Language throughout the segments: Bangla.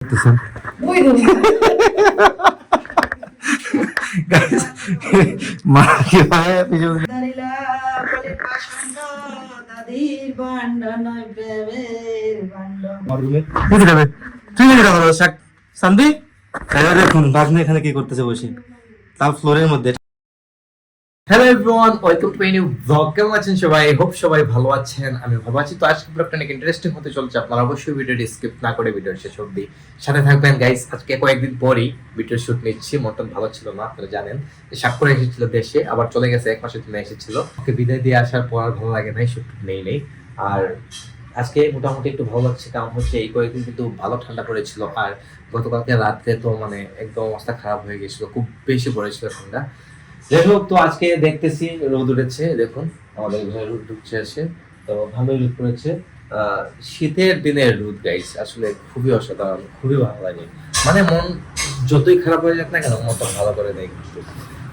এখানে কি করতেছে বসে তাও ফ্লোরের মধ্যে। Hello everyone, welcome to new blog. কেমন আছেন সবাই? হোপ সবাই ভালো আছেন। আমি ভালো আছি। তো আজকে ব্লগটা অনেক ইন্টারেস্টিং হতে চলছে। আপনারা অবশ্যই ভিডিওটি স্কিপ না করে ভিডিওর শেষ অবধি সাথে থাকবেন গাইস। আজকে কয়েকদিন পরেই ভিডিওর শুট নিচ্ছি। মনটা ভালো ছিল না, আপনারা জানেন। সাক্ষর এসেছিল দেশে, আবার চলে গেছে, 1 মাসের জন্য এসেছিল। ওকে বিদায় দিয়ে আসার পর আর ভালো লাগে নাই, শুট নেই। আর আজকে মোটামুটি একটু ভালো লাগছে, কারণ হচ্ছে এই কয়েকদিন কিন্তু ভালো ঠান্ডা পড়েছিল। আর গতকালকে রাত্রে তো মানে একদম অবস্থা খারাপ হয়ে গেছিল, খুব বেশি পড়েছিল ঠান্ডা। যাই হোক, তো আজকে দেখতেছি রোদ উঠেছে, দেখুন আমাদের ঘরে রোদ ঢুকছে আসে, তো ভালোই রোদ পড়েছে। শীতের দিনের রোদ গাইস আসলে খুবই অসাধারণ, খুবই ভালো লাগে। মানে মন যতই খারাপ হয়ে যাক না কেন, মনটা ভালো করে দেয় কিন্তু।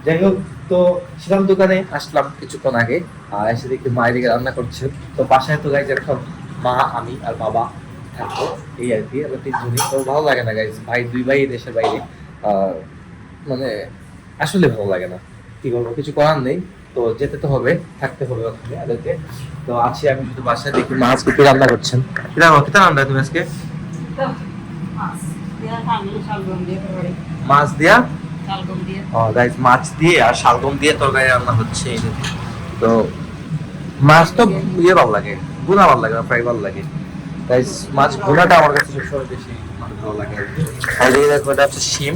যাই হোক, তো ছিলাম দোকানে, আসলাম কিছুক্ষণ আগে, আর এসে দেখি মা এদিকে রান্না করছে। তো বাসায় তো গাইস এখন মা, আমি আর বাবা থাকবো, এই আর কি। আমরা 3 জনই। তো ভালো লাগে না গাইস, দুই ভাই দেশের বাইরে, মানে আসলে ভালো লাগে না। কি বলবো, কিছু করার নেই, তো যেতে তো হবে, থাকতে হবে ওখানে আদেরকে। তো আছি আমি শুধু বাসায়, দেখি মাছ কি রান্না করছেন। কিটা রান্না তুমি আজকে? মাছ দিয়া, গাইস মাছ দিয়ে আর শালগম দিয়ে তরকারি রান্না হচ্ছে। তো মাছ তো ভালো লাগে, ভুনা ভালো লাগে, ফ্রাই ভালো লাগে। গাইস মাছ ভুনাটা আমার কাছে সবসময় বেশি ভালো লাগে। আর এই দেখো, এটা হচ্ছে শিম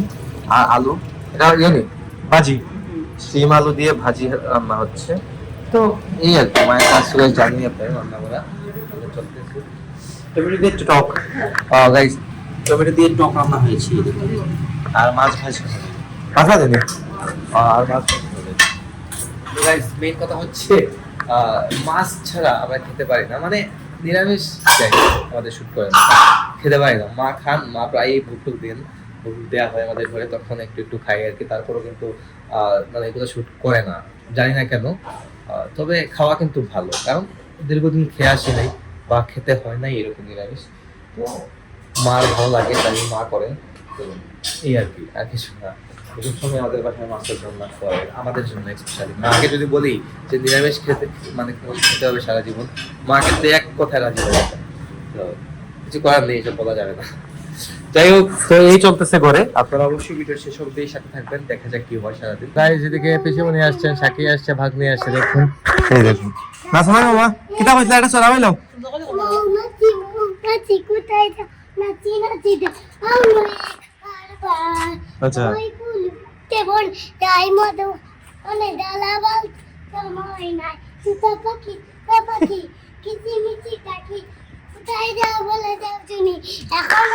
আর আলু, এটা ভাজি, শিম আলু দিয়ে ভাজি রান্না হচ্ছে। তো এই আর কি, মায়ের কাজ করে জানি আপনার রান্না করা চলতেছে। টমেটো দিয়ে টক, গাইস টমেটো দিয়ে টক রান্না হয়েছে, আর মাছ ভাজি হবে, মাছ ভাজি নেই, আর মাছ হবে। তো গাইস মেইন কথা হচ্ছে মাছ ছাড়া আমরা খেতে পারি না, মানে নিরামিষ আমাদের শুট করে না, খেতে পারি না। মা খান, মা প্রায় ভুটুক দিন দেওয়া হয় আমাদের ঘরে, তখন একটু একটু খাই আর কি। তারপরেও কিন্তু মানে এগুলো শুট করে না, জানি না কেন। তবে খাওয়া কিন্তু ভালো, কারণ দীর্ঘদিন খেয়ে আসি নাই বা খেতে হয় নাই এরকম নিরামিষ। তো মার ভালো লাগে, তাই মা করেন। তো এই আর কি, আর কিছু না। এরকম সময় আমাদের বাসায় মাছের রান্না করে আমাদের জন্য স্পেশালি। মাকে যদি বলি যে নিরামিষ খেতে, মানে খেতে হবে সারা জীবন, মা কিন্তু এক কথায় রাজি হয়ে যাবে। তো কিছু করার নেই, এসব বলা যাবে না। যাই হোক, তো এই চলতেছে ঘরে। আপনারা অবশ্যই ভিডিওর শেষ অবধি সাথে থাকবেন, দেখা যাক কি হয় সারাদিন। তাই যেদিকে পিসিমণি আসছেন, সাকি আসছে, ভাগ্নি আসছে, দেখুন এই দেখুন। না শোনা মামা, কিতা কইলা এটা সরা হইলো? আচ্ছা তেমন তাই মতো অনেক ডালাবাল সময় নাই, সুতা পাখি পাখি কিচিমিচি কাকি কোথায় যাও বলে যাও তুমি, এখন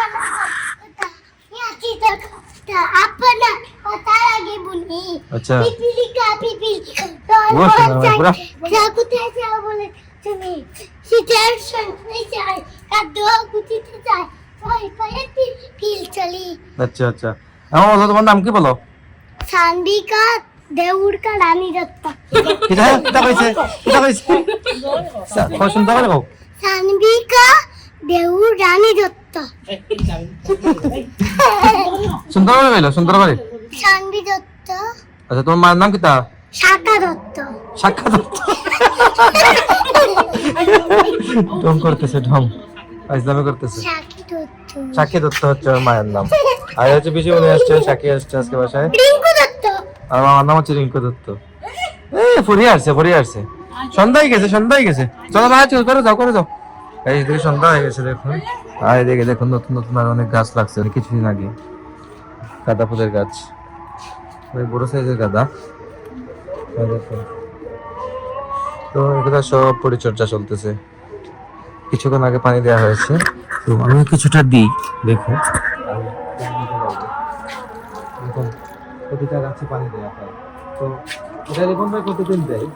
আপনা তার আগে বলি। আচ্ছা পিপিলিকা পিপিলিকা কোথায় যাও বলে তুমি, শীতের সন্ধ্যে চাই, কাদ্য কুচিতে চাই, ভয় পায়ে পিল চলি। আচ্ছা আচ্ছা, আমার বলো তোমার নাম কি বলো? সানবিকা দেউড়কা রানী দত্ত। কিটা কিটা কইছে, কিটা কইছে? শুনতে পারে গো? সানবিকা দেউড় রানী দত্ত। সুন্দর করে বলো, সুন্দর করে। সানবি দত্ত। আচ্ছা, তোমার মার নাম কিটা? শাখা দত্ত। শাখা দত্ত। ঢং করতেছে, ঢং আইজলামি করতেছে। শাখি দত্ত। শাকি দত্ত হচ্ছে ওর মায়ের নাম। আর হচ্ছে পিসিমণি আসছে, শাকি আসছে আজকে বাসায়। রিঙ্কু দত্ত। আর আমার নাম হচ্ছে রিঙ্কু দত্ত। ফুরিয়ে আসছে। সন্ধ্যা হয়ে গেছে। চলো ভাই, করে যাও। এই দিকে সন্ধ্যা হয়ে গেছে, দেখুন। আর এদিকে দেখুন, নতুন নতুন আর অনেক গাছ লাগছে কিছুদিন আগে, গাঁদা ফুলের গাছ, বড় সাইজের গাঁদা। দেখুন, তো এগুলো সব পরিচর্যা চলতেছে। কিছুক্ষণ আগে পানি দেওয়া হয়েছে, তো আমি কিছুটা দিই, দেখুন। প্রতিটা গাছে পানি দেওয়া হয়, তো এটা দেখুন ভাই প্রতিদিন দেয়।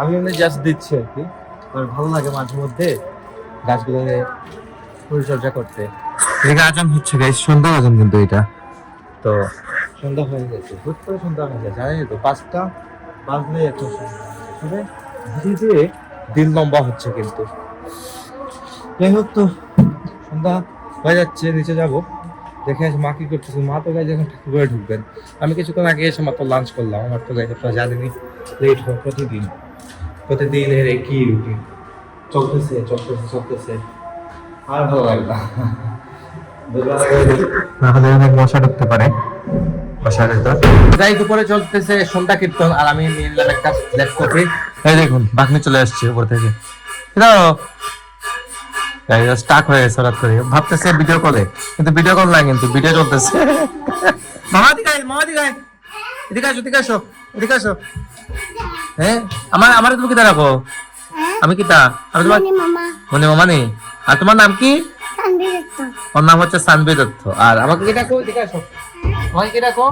আমি এমনি জাস্ট দিচ্ছি আর কি, ভালো লাগে মাঝে মধ্যে গাছগুলো পরিচর্যা করতে। এদিকে আজান হচ্ছে গাইস, সন্ধ্যা আজান কিন্তু এটা। তো সন্ধ্যা হয়ে গেছে, হুট করে সন্ধ্যা হয়ে গেছে, জানেন তো 5টা বাজলে এত ধীরে ধীরে দিন লম্বা হচ্ছে কিন্তু। যাই হোক, তো সন্ধ্যা হয়ে যাচ্ছে, নিচে যাব, দেখে আসি মা কি করতেছে। মা তো গাইজ এখন ঠাকুর ঘরে ঢুকবেন। আমি কিছুক্ষণ আগে এসে মাত্র লাঞ্চ করলাম। আমার তো গাইজ আপনারা জানেনই লেট হয় প্রতিদিন এর একই রুটিন চলতেছে আর ভালো লাগে না। না হলে অনেক মশা ঢুকতে পারে মশার ভিতর। যাই দুপুরে চলতেছে সন্ধ্যা কীর্তন আর আমি নিয়ে নিলাম একটা ব্ল্যাক কফি। এই দেখুন বাকনি চলে আসছে উপর থেকে। স্টার্ট হয়ে গেছে হঠাৎ করে, ভাবতেছে ভিডিও কলে, কিন্তু ভিডিও কল না, কিন্তু ভিডিও চলতেছে। মামা এদিকে আসো। হ্যাঁ আমার তুমি কিতা রাখো? আমি কিতা? আমি তোমার মনে মামা নেই। আর তোমার নাম কি? ওর নাম হচ্ছে সানবি দত্ত। আর আমাকে কি ডাকো? এদিকে আসো। আমাকে কি ডাকো?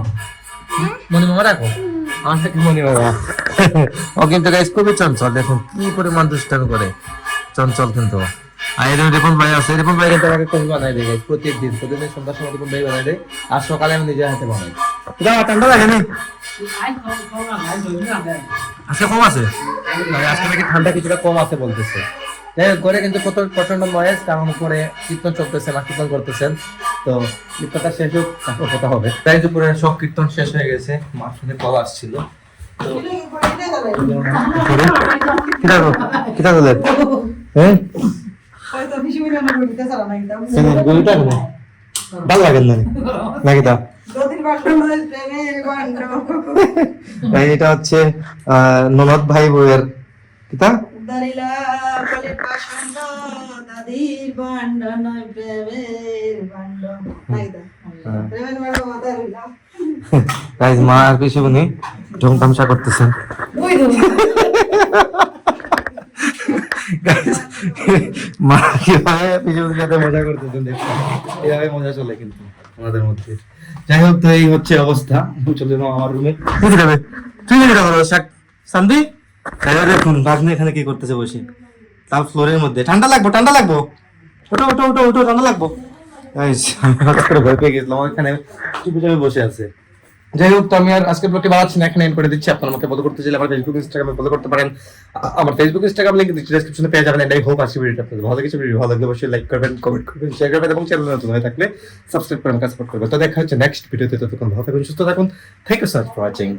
মনি মামা ডাকো। আমার থেকে মনি মামা। ও কিন্তু গাইস খুবই চঞ্চল, দেখুন কি পরিমাণ দুষ্টামি করে, চঞ্চল কিন্তু। আর এরকম রিপন ভাই আছে, রিপন ভাই কিন্তু আমাকে কফি বানাই দেয় প্রতিদিন সন্ধ্যার সময় রিপন ভাই বানাই দেয়, আর সকালে আমি নিজের হাতে বানাই। ঠান্ডা লাগে না আজকে? কম আছে আজকে নাকি ঠান্ডা কিছুটা কম আছে বলতেছে। করে কিন্তু প্রচন্ড নয়েজ, কারণ করে কীর্তন চলতেছে, মা কীর্তন করতেছেন। তো কীর্তনটা শেষ হোক, তারপর কথা হবে। তাই দুপুরে সব কীর্তন শেষ হয়ে গেছে, মার শুনে কল আসছিল। ভালো লাগে নাকি তা? এটা হচ্ছে ননদ ভাই বউয়ের কিতা মা আর কিছু উনি ঢং তামসা করতেছেন। মা কিভাবে পিছনের সাথে মজা করতেছেন দেখুন, এভাবে মজা চলে কিন্তু আমাদের মধ্যে। যাই হোক, তো এই হচ্ছে অবস্থা। চলে যাবো আমার রুমে। তুই শান্তি দেখুন বাজনে এখানে কি করতেছে বসে, তার ফ্লোরের মধ্যে। ঠান্ডা লাগবো ওটো ঠান্ডা লাগবো। আমি হঠাৎ করে ভয় পেয়ে গেছিলাম, এখানে চুপে বসে আছে। যাই হোক, তো আমি আর আজকে ব্লগটি বাড়াচ্ছি না, এখানে এন্ড করে দিচ্ছি। আপনার আমাকে ফলো করতে চাইলে আমার ফেসবুক ইনস্টাগ্রামে ফলো করতে পারেন। আমার ফেসবুক ইনস্টাগ্রাম লিংক ডেসক্রিপশনে পেয়ে যাবেন। এন্ড হোপ আজকে ভিডিওটা আপনাদের ভালো লেগেছে। ভিডিও ভালো লাগলে অবশ্যই লাইক করবেন, কমেন্ট করবেন, শেয়ার করবেন এবং চ্যানেলে নতুন হয়ে থাকলে সাবস্ক্রাইব করে আমাকে সাপোর্ট করবেন। তো দেখা হচ্ছে নেক্সট ভিডিওতে। ততক্ষণ ভালো থাকুন, সুস্থ থাকুন। Thank you so much for watching.